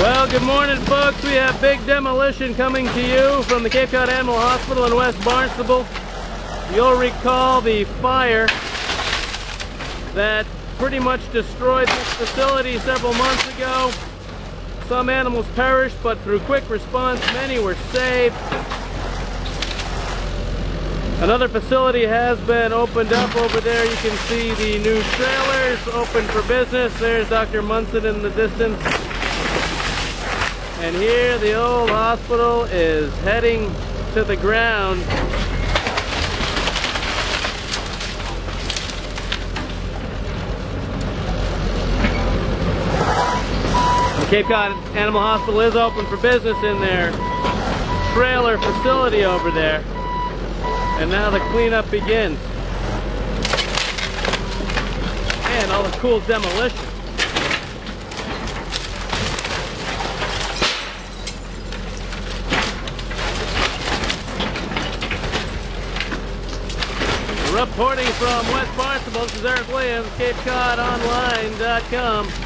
Well, good morning, folks. We have big demolition coming to you from the Cape Cod Animal Hospital in West Barnstable. You'll recall the fire that pretty much destroyed this facility several months ago. Some animals perished, but through quick response, many were saved. Another facility has been opened up over there. You can see the new trailers open for business. There's Dr. Munson in the distance. And here the old hospital is heading to the ground. The Cape Cod Animal Hospital is open for business in their trailer facility over there. And now the cleanup begins. And all the cool demolition. Reporting from West Barnstable, this is Eric Williams, CapeCodOnline.com.